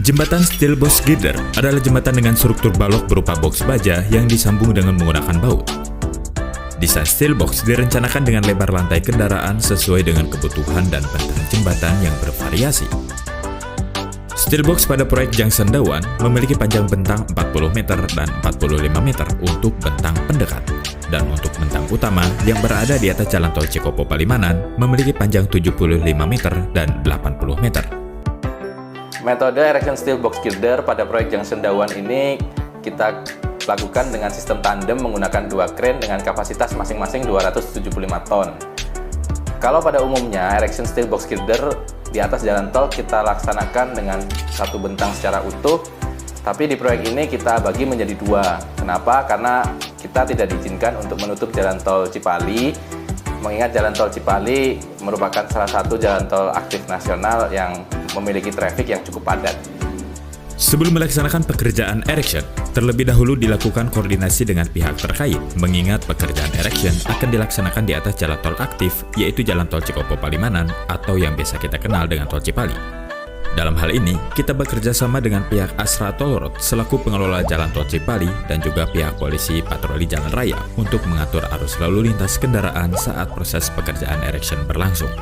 Jembatan steel box girder adalah jembatan dengan struktur balok berupa box baja yang disambung dengan menggunakan baut. Desain steel box direncanakan dengan lebar lantai kendaraan sesuai dengan kebutuhan dan bentang jembatan yang bervariasi. Steel box pada proyek Junction Dawan memiliki panjang bentang 40 meter dan 45 meter untuk bentang pendekat. Dan untuk bentang utama yang berada di atas jalan tol Cikopo Palimanan memiliki panjang 75 meter dan 80 meter. Metode erection steel box girder pada proyek Junction Dawan ini kita lakukan dengan sistem tandem menggunakan dua kren dengan kapasitas masing-masing 275 ton. Kalau pada umumnya erection steel box girder di atas jalan tol kita laksanakan dengan satu bentang secara utuh, tapi di proyek ini kita bagi menjadi dua. Kenapa? Karena kita tidak diizinkan untuk menutup jalan tol Cipali, mengingat jalan tol Cipali merupakan salah satu jalan tol aktif nasional yang memiliki trafik yang cukup padat. Sebelum melaksanakan pekerjaan erection, terlebih dahulu dilakukan koordinasi dengan pihak terkait, mengingat pekerjaan erection akan dilaksanakan di atas jalan tol aktif, yaitu jalan tol Cikopo Palimanan atau yang biasa kita kenal dengan tol Cipali. Dalam hal ini, kita bekerja sama dengan pihak Astra Toll Road selaku pengelola jalan tol Cipali dan juga pihak polisi patroli jalan raya untuk mengatur arus lalu lintas kendaraan saat proses pekerjaan erection berlangsung.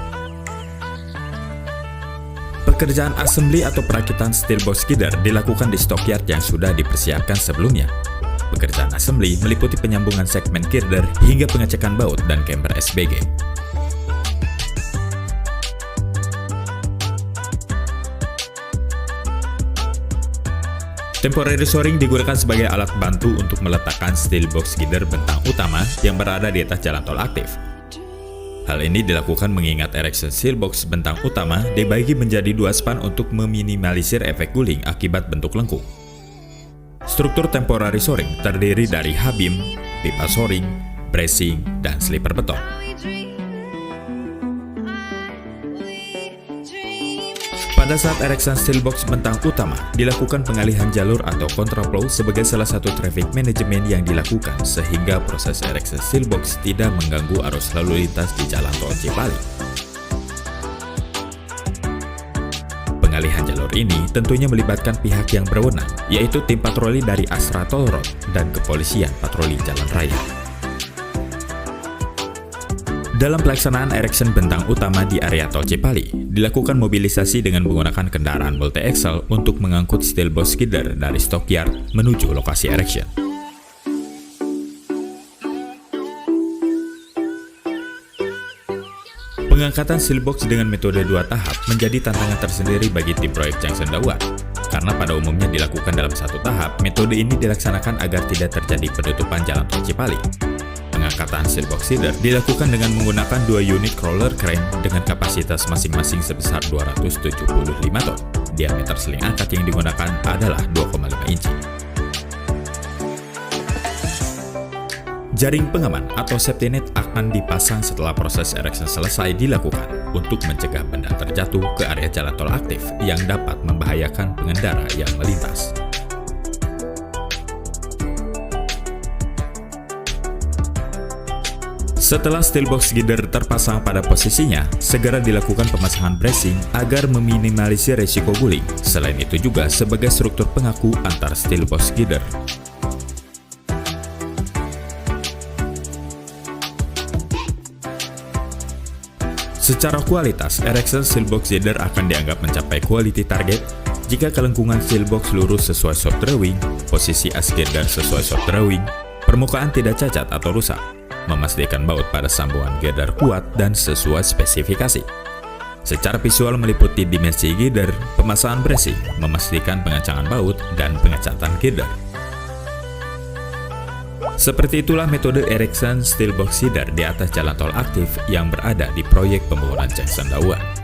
Pekerjaan assembly atau perakitan steel box girder dilakukan di stockyard yang sudah dipersiapkan sebelumnya. Pekerjaan assembly meliputi penyambungan segmen girder hingga pengecekan baut dan camber SBG. Temporary shoring digunakan sebagai alat bantu untuk meletakkan steel box girder bentang utama yang berada di atas jalan tol aktif. Hal ini dilakukan mengingat erection steel box bentang utama dibagi menjadi dua span untuk meminimalisir efek guling akibat bentuk lengkung. Struktur temporary shoring terdiri dari H-beam, pipa shoring, bracing, dan sleeper beton. Pada saat erection steel box bentang utama, dilakukan pengalihan jalur atau kontraflow sebagai salah satu traffic management yang dilakukan sehingga proses erection steel box tidak mengganggu arus lalu lintas di jalan tol Cipali. Pengalihan jalur ini tentunya melibatkan pihak yang berwenang, yaitu tim patroli dari Astra Toll Road dan kepolisian patroli jalan raya. Dalam pelaksanaan erection bentang utama di area tol Cipali, dilakukan mobilisasi dengan menggunakan kendaraan multi-axle untuk mengangkut steel box girder dari stockyard menuju lokasi erection. Pengangkatan steel box dengan metode dua tahap menjadi tantangan tersendiri bagi tim proyek Junction Dawan, karena pada umumnya dilakukan dalam satu tahap. Metode ini dilaksanakan agar tidak terjadi penutupan jalan tol Cipali. Pengangkatan steel box girder dilakukan dengan menggunakan dua unit crawler crane dengan kapasitas masing-masing sebesar 275 ton. Diameter seling angkat yang digunakan adalah 2,5 inci. Jaring pengaman atau safety net akan dipasang setelah proses erection selesai dilakukan untuk mencegah benda terjatuh ke area jalan tol aktif yang dapat membahayakan pengendara yang melintas. Setelah steel box girder terpasang pada posisinya, segera dilakukan pemasangan bracing agar meminimalisir resiko guling. Selain itu juga sebagai struktur pengaku antar steel box girder. Secara kualitas, erection steel box girder akan dianggap mencapai quality target jika kelengkungan steel box lurus sesuai shop drawing, posisi as girder sesuai shop drawing, permukaan tidak cacat atau rusak, memastikan baut pada sambungan girder kuat dan sesuai spesifikasi. Secara visual meliputi dimensi girder, pemasangan bracing, memastikan pengecangan baut, dan pengecatan girder. Seperti itulah metode erection steel box girder di atas jalan tol aktif yang berada di proyek pembangunan Junction Dawan.